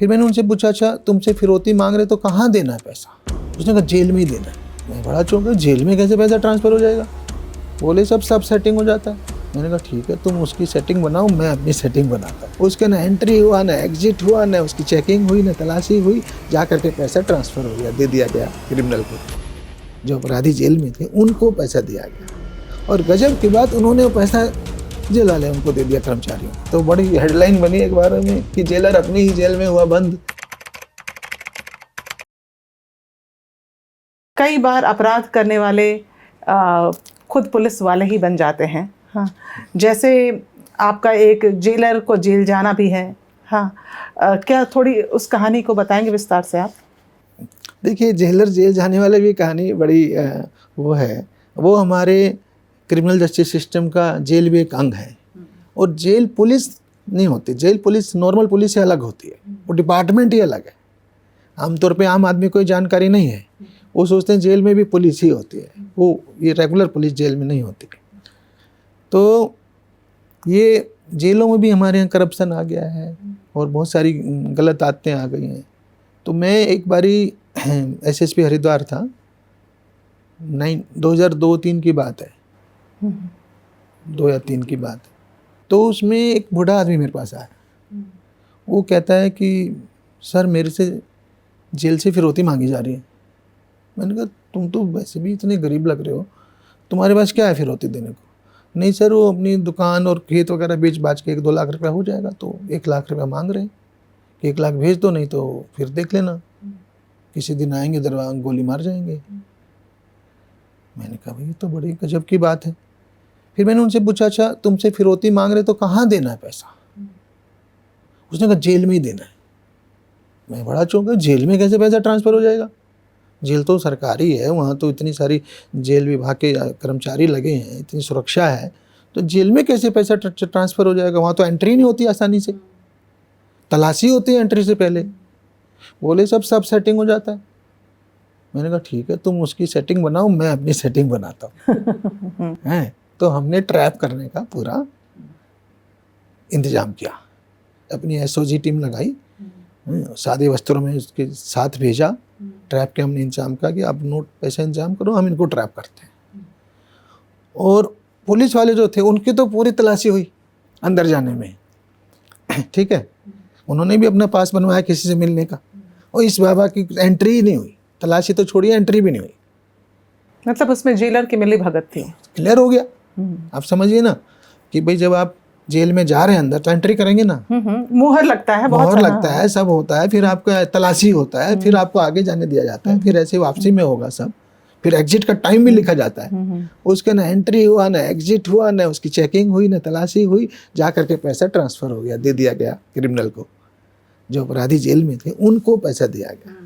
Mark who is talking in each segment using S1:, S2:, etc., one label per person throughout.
S1: फिर मैंने उनसे पूछा, अच्छा तुमसे फिरौती मांग रहे तो कहाँ देना है पैसा? उसने कहा जेल में ही देना है। मैं बड़ा चौंका, जेल में कैसे पैसा ट्रांसफ़र हो जाएगा? बोले सब सेटिंग हो जाता है। मैंने कहा ठीक है, तुम उसकी सेटिंग बनाओ, मैं अपनी सेटिंग बनाता हूँ। उसके ना एंट्री हुआ, ना एग्जिट हुआ, ना उसकी चेकिंग हुई, ना तलाशी हुई, जा करके पैसा ट्रांसफ़र हो गया, दे दिया गया क्रिमिनल को। जो अपराधी जेल में थे उनको पैसा दिया गया, और गजब की बात, उन्होंने वो पैसा जेल वाले उनको दे दिया, कर्मचारियों। तो बड़ी हेडलाइन बनी एक बार में कि जेलर अपनी ही जेल में हुआ बंद।
S2: कई बार अपराध करने वाले खुद पुलिस वाले ही बन जाते हैं। हाँ, जैसे आपका एक जेलर को जेल जाना भी है। हाँ, क्या थोड़ी उस कहानी को बताएंगे विस्तार से आप?
S1: देखिए, जेलर जेल जाने वाले भी कहानी बड़ी वो है। वो हमारे क्रिमिनल जस्टिस सिस्टम का जेल भी एक अंग है, और जेल पुलिस नहीं होती। जेल पुलिस नॉर्मल पुलिस से अलग होती है, वो डिपार्टमेंट ही अलग है। आमतौर पे आम आदमी को जानकारी नहीं है, वो सोचते हैं जेल में भी पुलिस ही होती है, वो ये रेगुलर पुलिस जेल में नहीं होती। तो ये जेलों में भी हमारे यहाँ करप्शन आ गया है, और बहुत सारी गलत आदतें आ गई हैं। तो मैं एक बारी एसएसपी हरिद्वार था, 2002-3 की बात है, 2 या 3 की बात है। तो उसमें एक बूढ़ा आदमी मेरे पास आया। वो कहता है कि सर मेरे से जेल से फिरौती मांगी जा रही है। मैंने कहा तुम तो वैसे भी इतने गरीब लग रहे हो, तुम्हारे पास क्या है फिरौती देने को? नहीं सर, वो अपनी दुकान और खेत वगैरह बेच बाच के 1-2 लाख रुपया हो जाएगा, तो 1 लाख रुपया मांग रहे हैं कि 1 लाख भेज दो, नहीं तो फिर देख लेना, किसी दिन आएंगे दरवाजा गोली मार जाएंगे। मैंने कहा भाई ये तो बड़ी गजब की बात है। फिर मैंने उनसे पूछा, अच्छा तुमसे फिरौती मांग रहे तो कहाँ देना है पैसा? उसने कहा जेल में ही देना है। मैं बड़ा चौंका, जेल में कैसे पैसा ट्रांसफ़र हो जाएगा? जेल तो सरकारी है, वहाँ तो इतनी सारी जेल विभाग के कर्मचारी लगे हैं, इतनी सुरक्षा है, तो जेल में कैसे पैसा ट्रांसफ़र हो जाएगा? वहाँ तो एंट्री नहीं होती आसानी से, तलाशी होती है एंट्री से पहले। बोले सब सेटिंग हो जाता है। मैंने कहा ठीक है, तुम उसकी सेटिंग बनाओ, मैं अपनी सेटिंग बनाता हूँ। हैं, तो हमने ट्रैप करने का पूरा इंतज़ाम किया, अपनी एसओजी टीम लगाई, सादे वस्त्रों में उसके साथ भेजा। ट्रैप के हमने इंतजाम किया कि आप नोट पैसा इंतजाम करो, हम इनको ट्रैप करते हैं। और पुलिस वाले जो थे उनकी तो पूरी तलाशी हुई अंदर जाने में, ठीक है। उन्होंने भी अपना पास बनवाया किसी से मिलने का, और इस बाबा की एंट्री ही नहीं हुई। तलाशी तो छोड़िए, एंट्री भी नहीं हुई।
S2: मतलब उसमें जेलर की मिली भगत थी।
S1: क्लियर हो गया। आप समझिए ना कि भाई जब आप जेल में जा रहे हैं अंदर तो एंट्री करेंगे ना,
S2: मुहर लगता है, बहुत
S1: मोहर लगता है, सब होता है, फिर आपका तलाशी होता है, फिर आपको आगे जाने दिया जाता है, फिर ऐसे वापसी में होगा सब, फिर एग्जिट का टाइम भी लिखा जाता है। उसका ना एंट्री हुआ, ना एग्जिट हुआ, ना उसकी चेकिंग हुई, ना तलाशी हुई, जा करके पैसा ट्रांसफ़र हो गया, दे दिया गया क्रिमिनल को। जो अपराधी जेल में थे उनको पैसा दिया गया,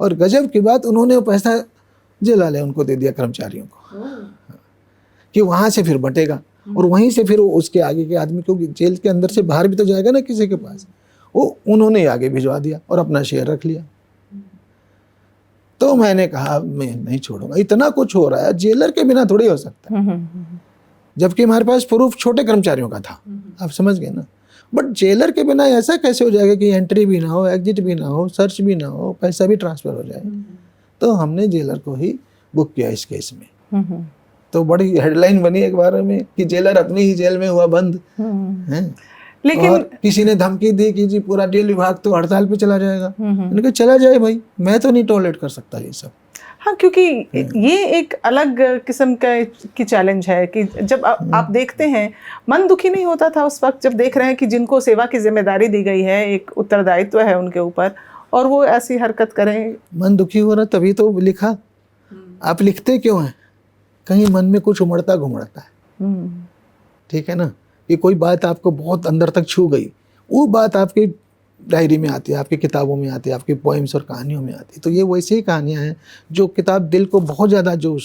S1: और गजब की बात, उन्होंने वो पैसा जेल वाले उनको दे दिया, कर्मचारियों को, कि वहाँ से फिर बटेगा, और वहीं से फिर उसके आगे के आदमी को, जेल के अंदर से बाहर भी तो जाएगा ना किसी के पास, वो उन्होंने आगे भिजवा दिया और अपना शेयर रख लिया। तो मैंने कहा मैं नहीं छोड़ूंगा, इतना कुछ हो रहा है, जेलर के बिना थोड़ी हो सकता है। जबकि हमारे पास प्रूफ छोटे कर्मचारियों का था, आप समझ गए ना। बट जेलर के बिना ऐसा कैसे हो जाएगा कि एंट्री भी ना हो, एग्जिट भी ना हो, सर्च भी ना हो, पैसा भी ट्रांसफ़र हो जाए? तो हमने जेलर को ही बुक किया इस केस में। तो बड़ी हेडलाइन बनी एक बार में कि जेलर अपनी ही जेल में हुआ बंद। लेकिन और किसी ने धमकी दी कि जी पूरा जेल विभाग तो हड़ताल पे चला जाएगा। मैंने कहा चला जाए भाई, मैं तो नहीं टॉलरेट कर सकता ये सब।
S2: हाँ, क्योंकि ये एक अलग किस्म की चैलेंज है कि जब आप देखते हैं, मन दुखी नहीं होता था उस वक्त जब देख रहे हैं कि जिनको सेवा की जिम्मेदारी दी गई है, एक उत्तरदायित्व है उनके ऊपर, और वो ऐसी हरकत करें?
S1: मन दुखी हो रहा, तभी तो लिखा। आप लिखते क्यों हैं? कहीं मन में कुछ उमड़ता घुमड़ता है, ठीक है ना, कि कोई बात आपको बहुत अंदर तक छू गई, वो बात आपकी डायरी में आती है, आपकी किताबों में आती है, आपकी पोएम्स और कहानियों में आती है। तो ये वैसे ही कहानियाँ हैं जो किताब दिल को बहुत ज़्यादा जो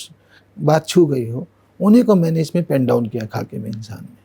S1: बात छू गई हो, उन्हीं को मैंने इसमें पेन डाउन किया खाके में इंसान में।